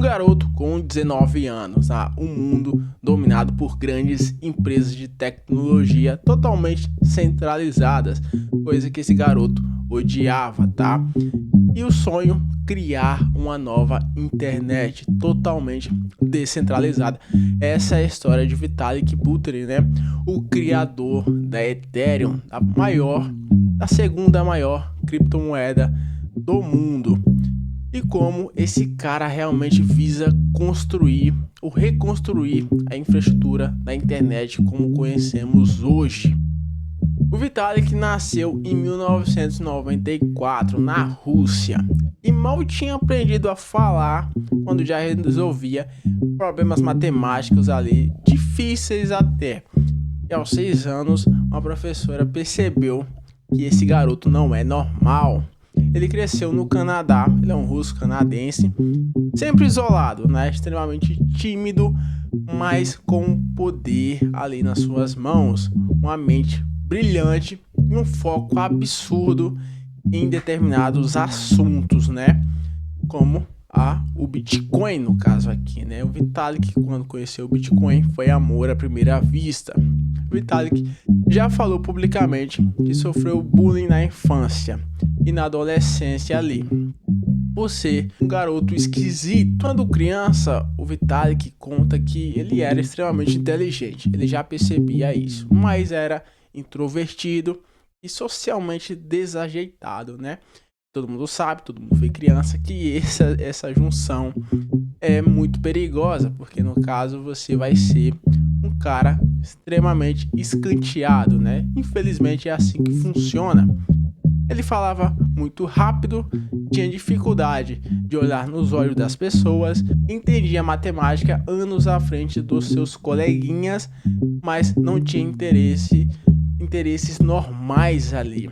garoto com 19 anos, um mundo dominado por grandes empresas de tecnologia totalmente centralizadas, coisa que esse garoto odiava, tá? E o sonho, criar uma nova internet totalmente descentralizada. Essa é a história de Vitalik Buterin, né? O criador da Ethereum, a segunda maior criptomoeda do mundo. E como esse cara realmente visa construir ou reconstruir a infraestrutura da internet como conhecemos hoje. O Vitalik nasceu em 1994 na Rússia e mal tinha aprendido a falar quando já resolvia problemas matemáticos ali, difíceis até. E aos 6 anos, uma professora percebeu que esse garoto não é normal. Ele cresceu no Canadá, ele é um russo canadense, sempre isolado, né? Extremamente tímido, mas com poder ali nas suas mãos, uma mente brilhante e um foco absurdo em determinados assuntos, né? Como o Bitcoin, no caso aqui, né? O Vitalik, quando conheceu o Bitcoin, foi amor à primeira vista. O Vitalik já falou publicamente que sofreu bullying na infância e na adolescência ali, por ser um garoto esquisito. Quando criança, o Vitalik conta que ele era extremamente inteligente, ele já percebia isso, mas era introvertido e socialmente desajeitado, né? Todo mundo sabe, todo mundo foi criança, que essa junção é muito perigosa, porque no caso você vai ser um cara extremamente escanteado, né? Infelizmente é assim que funciona. Ele falava muito rápido, tinha dificuldade de olhar nos olhos das pessoas, entendia matemática anos à frente dos seus coleguinhas, mas não tinha interesses normais ali.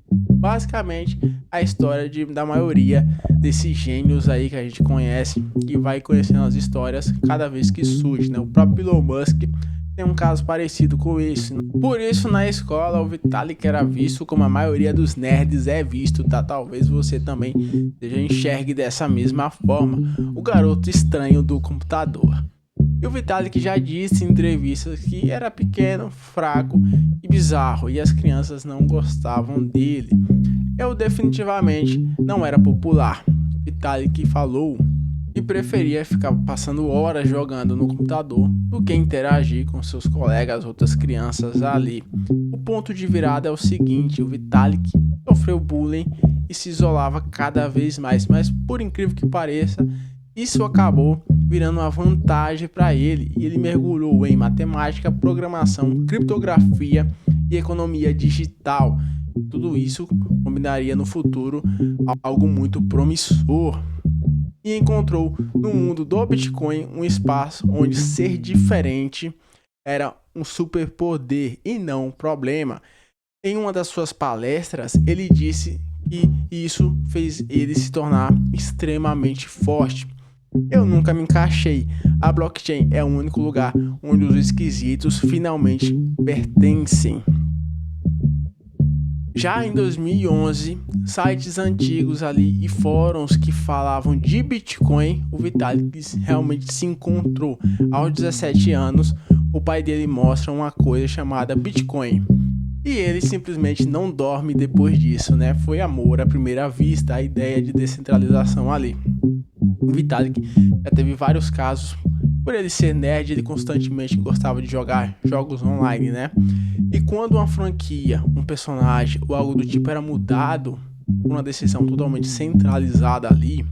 Basicamente, a história da maioria desses gênios aí que a gente conhece, que vai conhecendo as histórias cada vez que surge, né? O próprio Elon Musk tem um caso parecido com isso. Por isso, na escola, o Vitalik era visto como a maioria dos nerds é visto, tá? Talvez você também enxergue dessa mesma forma, o garoto estranho do computador. E o Vitalik já disse em entrevistas que era pequeno, fraco e bizarro, e as crianças não gostavam dele. Eu definitivamente não era popular. Vitalik falou que preferia ficar passando horas jogando no computador do que interagir com seus colegas, outras crianças ali. O ponto de virada é o seguinte: o Vitalik sofreu bullying e se isolava cada vez mais, mas por incrível que pareça, isso acabou virando uma vantagem para ele, e ele mergulhou em matemática, programação, criptografia e economia digital. Tudo isso combinaria no futuro algo muito promissor. E encontrou no mundo do Bitcoin um espaço onde ser diferente era um superpoder e não um problema. Em uma das suas palestras, ele disse que isso fez ele se tornar extremamente forte. Eu nunca me encaixei. A blockchain é o único lugar onde os esquisitos finalmente pertencem. Já em 2011, sites antigos ali e fóruns que falavam de Bitcoin, o Vitalik realmente se encontrou. Aos 17 anos, o pai dele mostra uma coisa chamada Bitcoin. E ele simplesmente não dorme depois disso, né? Foi amor à primeira vista, a ideia de descentralização ali. O Vitalik já teve vários casos. Por ele ser nerd, ele constantemente gostava de jogar jogos online, né? E quando uma franquia, um personagem ou algo do tipo era mudado por uma decisão totalmente centralizada ali,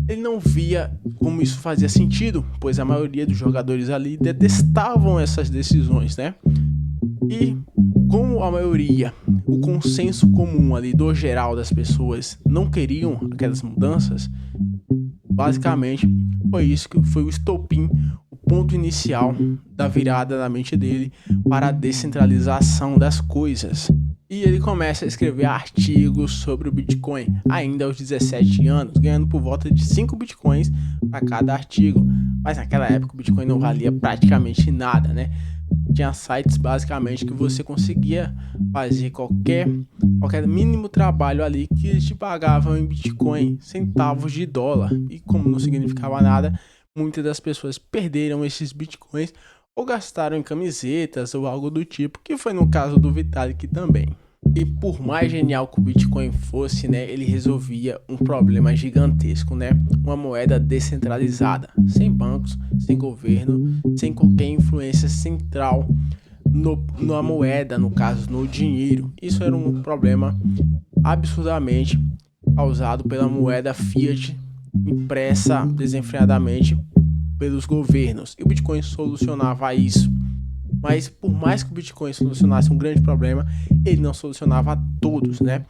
ele não via como isso fazia sentido, pois a maioria dos jogadores ali detestavam essas decisões, né? E como a maioria, o consenso comum ali do geral das pessoas não queriam aquelas mudanças, basicamente foi isso que foi o estopim, o ponto inicial da virada da mente dele para a descentralização das coisas. E ele começa a escrever artigos sobre o Bitcoin, ainda aos 17 anos, ganhando por volta de 5 Bitcoins para cada artigo. Mas naquela época o Bitcoin não valia praticamente nada, né? Tinha sites basicamente que você conseguia fazer qualquer mínimo trabalho ali que eles te pagavam em Bitcoin, centavos de dólar. E como não significava nada, muitas das pessoas perderam esses Bitcoins ou gastaram em camisetas ou algo do tipo, que foi no caso do Vitalik também. E por mais genial que o Bitcoin fosse, né, ele resolvia um problema gigantesco, né? Uma moeda descentralizada, sem bancos, sem governo, sem qualquer influência central na moeda, no caso, no dinheiro. Isso era um problema absurdamente causado pela moeda fiat impressa desenfreadamente pelos governos. E o Bitcoin solucionava isso. Mas por mais que o Bitcoin solucionasse um grande problema, ele não solucionava a todos, né?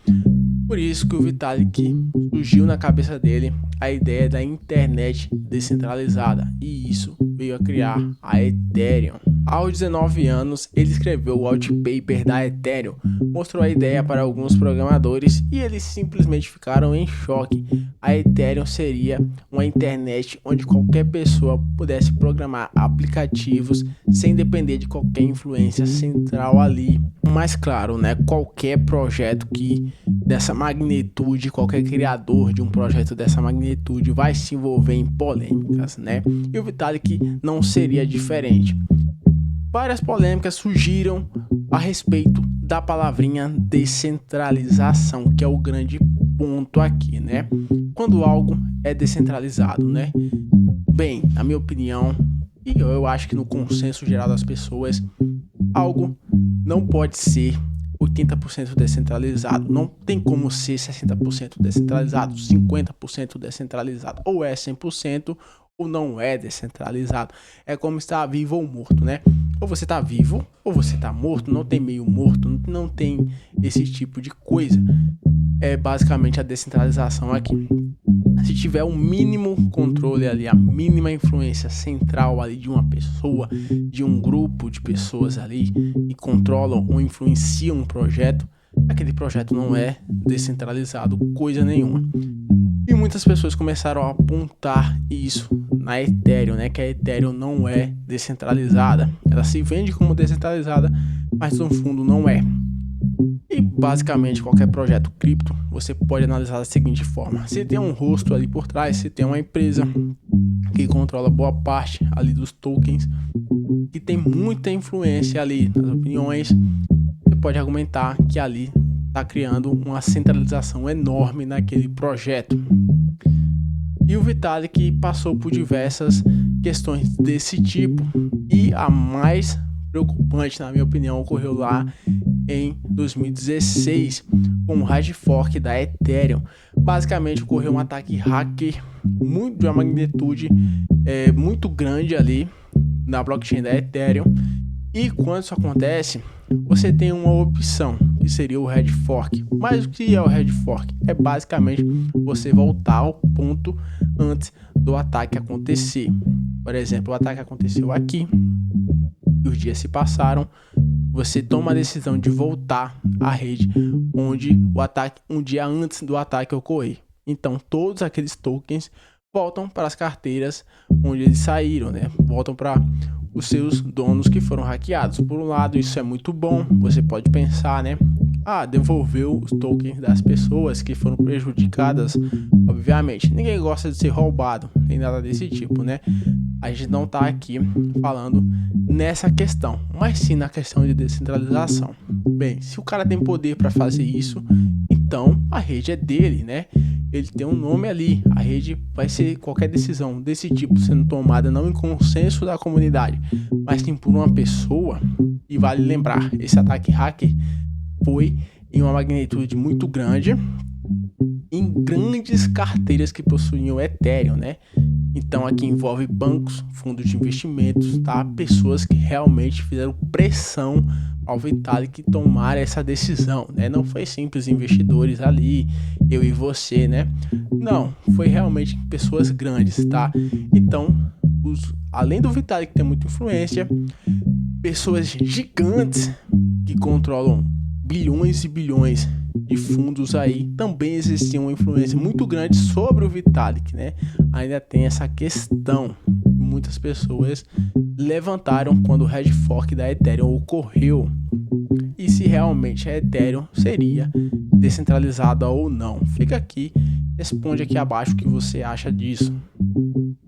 Por isso que o Vitalik surgiu na cabeça dele a ideia da internet descentralizada, e isso veio a criar a Ethereum. Aos 19 anos, ele escreveu o white paper da Ethereum, mostrou a ideia para alguns programadores e eles simplesmente ficaram em choque. A Ethereum seria uma internet onde qualquer pessoa pudesse programar aplicativos sem depender de qualquer influência central ali. Mas claro, né, qualquer projeto que dessa magnitude, qualquer criador de um projeto dessa magnitude vai se envolver em polêmicas, né? E o Vitalik não seria diferente. Várias polêmicas surgiram a respeito da palavrinha descentralização, que é o grande ponto aqui, né? Quando algo é descentralizado, né? Bem, na minha opinião, e eu acho que no consenso geral das pessoas, algo não pode ser 80% descentralizado, não tem como ser 60% descentralizado, 50% descentralizado, ou é 100% ou não é descentralizado. É como estar vivo ou morto, né? Ou você está vivo ou você está morto, não tem meio morto, não tem esse tipo de coisa. É basicamente a descentralização aqui. Se tiver um mínimo controle ali, a mínima influência central ali de uma pessoa, de um grupo de pessoas ali que controlam ou influenciam um projeto, aquele projeto não é descentralizado coisa nenhuma. E muitas pessoas começaram a apontar isso na Ethereum, né? Que a Ethereum não é descentralizada. Ela se vende como descentralizada, mas no fundo não é. E basicamente qualquer projeto cripto você pode analisar da seguinte forma: você tem um rosto ali por trás, você tem uma empresa que controla boa parte ali dos tokens, que tem muita influência ali nas opiniões. Você pode argumentar que ali está criando uma centralização enorme naquele projeto. E o Vitalik passou por diversas questões desse tipo, e a mais preocupante, na minha opinião, ocorreu lá em 2016 com o hard fork da Ethereum. Basicamente ocorreu um ataque hacker de uma magnitude muito grande ali na blockchain da Ethereum. E quando isso acontece, você tem uma opção, que seria o hard fork. Mas o que é o hard fork? É basicamente você voltar ao ponto antes do ataque acontecer. Por exemplo, o ataque aconteceu aqui e os dias se passaram. Você toma a decisão de voltar à rede onde o ataque, um dia antes do ataque ocorrer. Então todos aqueles tokens voltam para as carteiras onde eles saíram, né? Voltam para os seus donos que foram hackeados. Por um lado, isso é muito bom. Você pode pensar, né? Devolveu os tokens das pessoas que foram prejudicadas. Obviamente, ninguém gosta de ser roubado, nem nada desse tipo, né? A gente não tá aqui falando nessa questão, mas sim na questão de descentralização. Bem, se o cara tem poder para fazer isso, então a rede é dele, né? Ele tem um nome ali. A rede vai ser qualquer decisão desse tipo sendo tomada não em consenso da comunidade, mas sim por uma pessoa. E vale lembrar, esse ataque hacker foi em uma magnitude muito grande, em grandes carteiras que possuíam Ethereum, né? Então aqui envolve bancos, fundos de investimentos, tá? Pessoas que realmente fizeram pressão ao Vitalik tomar essa decisão, né? Não foi simples investidores ali, eu e você, né? Não, foi realmente pessoas grandes, tá? Então, além do Vitalik ter muita influência, pessoas gigantes que controlam bilhões e bilhões de fundos aí também existia uma influência muito grande sobre o Vitalik, né? Ainda tem essa questão. Muitas pessoas levantaram quando o hard fork da Ethereum ocorreu e se realmente a Ethereum seria descentralizada ou não. Fica aqui, responde aqui abaixo o que você acha disso.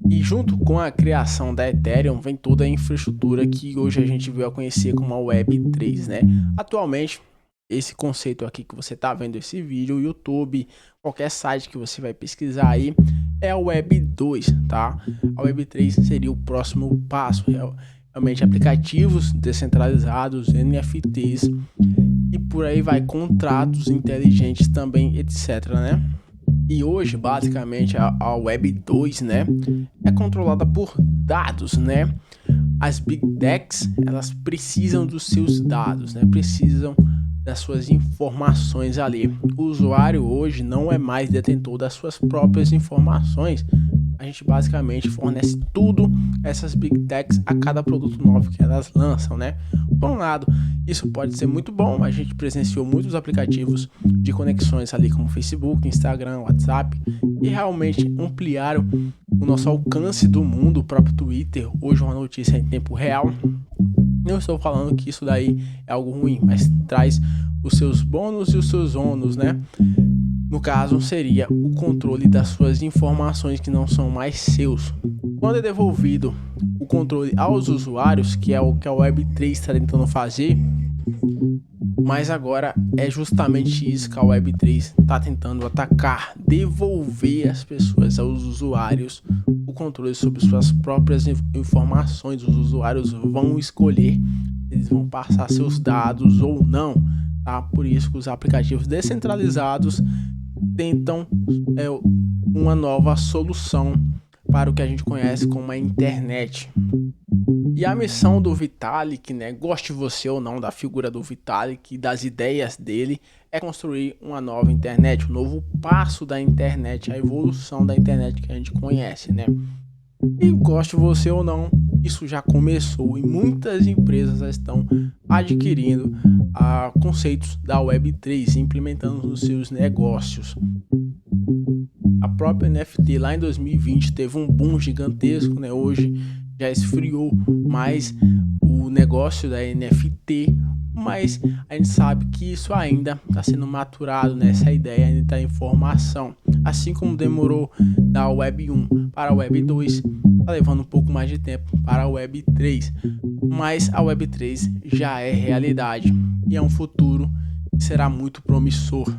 E junto com a criação da Ethereum vem toda a infraestrutura que hoje a gente veio a conhecer como a Web3, né? Atualmente, esse conceito aqui que você está vendo esse vídeo, o YouTube, qualquer site que você vai pesquisar aí, é a Web 2, tá? A Web 3 seria o próximo passo, realmente aplicativos descentralizados, NFTs e por aí vai, contratos inteligentes também, etc, né? E hoje, basicamente, a Web 2, né, é controlada por dados, né? As Big Techs, elas precisam dos seus dados, né? Precisam das suas informações ali. O usuário hoje não é mais detentor das suas próprias informações. A gente basicamente fornece tudo essas Big Techs a cada produto novo que elas lançam, né? Por um lado, isso pode ser muito bom. A gente presenciou muitos aplicativos de conexões ali como Facebook, Instagram, WhatsApp e realmente ampliaram o nosso alcance do mundo. O próprio Twitter, hoje uma notícia em tempo real. Não estou falando que isso daí é algo ruim, mas traz os seus bônus e os seus ônus, né? No caso, seria o controle das suas informações que não são mais seus. Quando é devolvido o controle aos usuários, que é o que a Web3 está tentando fazer, mas agora é justamente isso que a Web3 está tentando atacar, devolver às pessoas, aos usuários, o controle sobre suas próprias informações. Os usuários vão escolher se eles vão passar seus dados ou não, tá? Por isso que os aplicativos descentralizados tentam uma nova solução para o que a gente conhece como a internet. E a missão do Vitalik, né, goste você ou não da figura do Vitalik e das ideias dele, é construir uma nova internet, um novo passo da internet, a evolução da internet que a gente conhece, né? E goste você ou não, isso já começou e muitas empresas estão adquirindo conceitos da Web3, implementando nos seus negócios. A própria NFT lá em 2020 teve um boom gigantesco, né? Hoje já esfriou mais o negócio da NFT, mas a gente sabe que isso ainda está sendo maturado, né? Essa ideia ainda está em formação. Assim como demorou da Web 1 para a Web 2, está levando um pouco mais de tempo para a Web 3. Mas a Web 3 já é realidade e é um futuro que será muito promissor.